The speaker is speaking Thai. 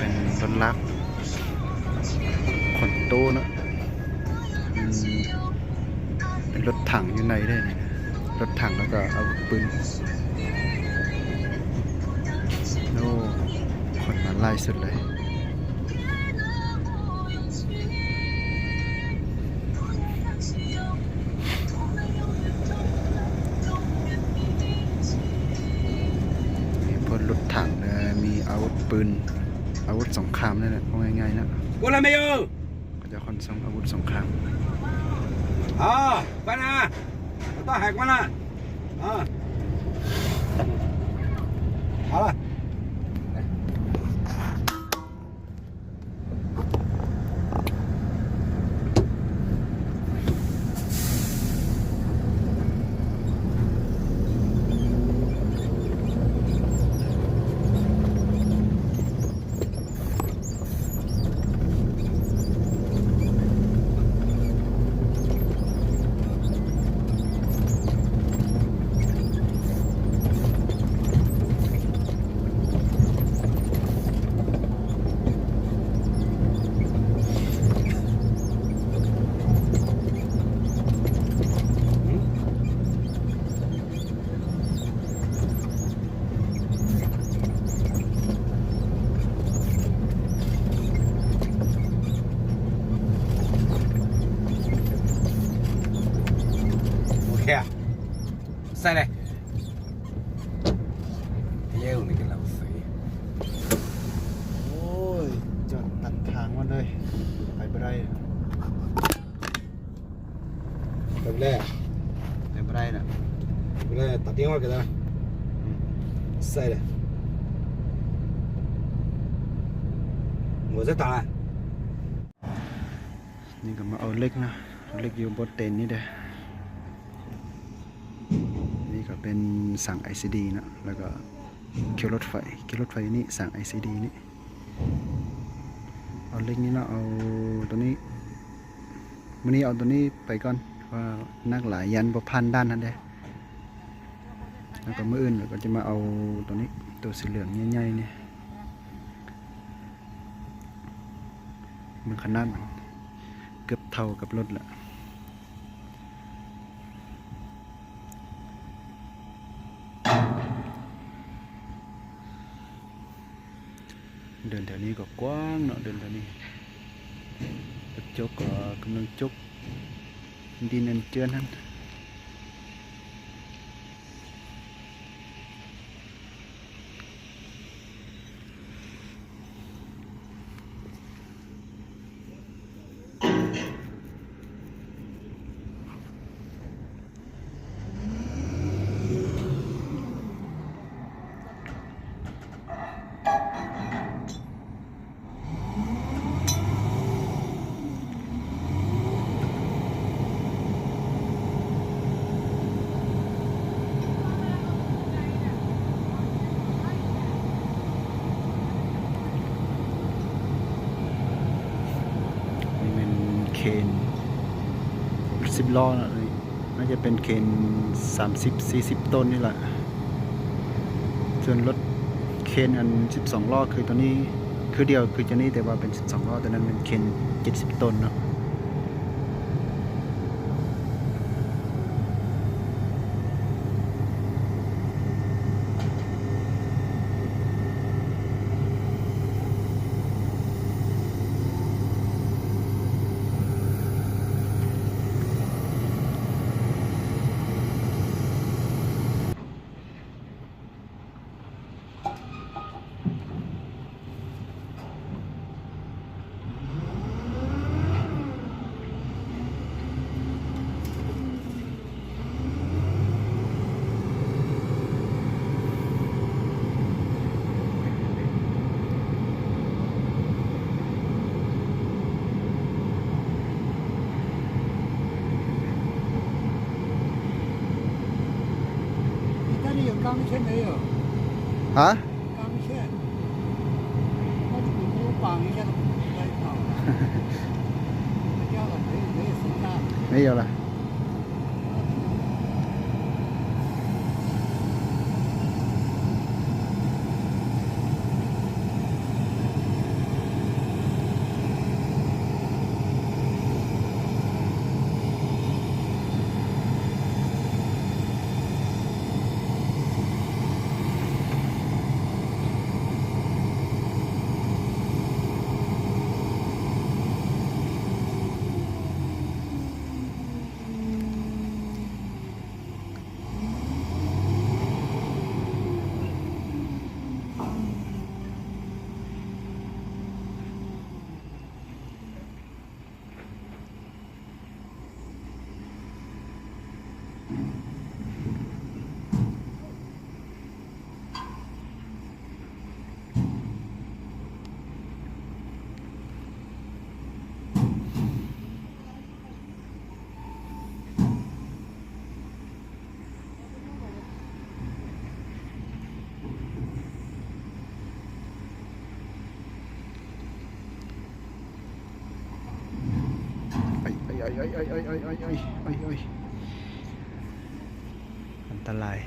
เป็นรถลักขนตู้เนาะเป็นรถถังอยู่ในได้เนี่ยรถถังแล้วก็เอาปืนโอ้คนมาไล่สุดเลยพลรถถังมีอาวุธปืนอาวุธสงครามนั่นแหละว่าง่ายๆนะก็จะคนส่งอาวุธสงครามไปนะต้องแหกมันนะเอาละใส่เลยเยี่ยวนี่กันแล้วสิโอ้ยจอดตัดทางมันเลยไปไม่ได้แบบแรกไปไม่ได้น่ะแบบแรกตัดทิ้งไว้กันนะใส่เลยหัวจะตายนี่ก็มาเอาเล็กนะเล็กอยู่บนเต็นนี่เด้นี่ก็เป็นสั่ง ICD นะแล้วก็เคี่ยวรถไฟนี่สั่ง ICD นี่เอาเล็กนี่นะเอาตัวนี้วันนี้เอาตัวนี้ไปก่อนว่านักหลายยันบ่พันด้านนั้นเด้แล้วก็มื้ออื่นเราก็จะมาเอาตัวนี้ตัวสีเหลืองใหญ่ๆนี่มันขนาดมันเกือบเท่ากับรถละเดินแถวนี้ก็กว้างเนาะเดินแถวนี้รถจกก็กำลังจกดินอันเจือนนั่นเคน10 ล้อนะน่าจะเป็นเคน30-40 ต้นนี่แหละส่วนรถเคนอัน12 ล้อคือตัวนี้คือเดียวคือตัวนี้แต่ว่าเป็น12 ล้อแต่นั้นเป็นเคน70 ต้นเนาะ钢线没有ฮะ钢线那你没有绑一下都不该绑掉了没有剩下没有了อ้ยอันตราย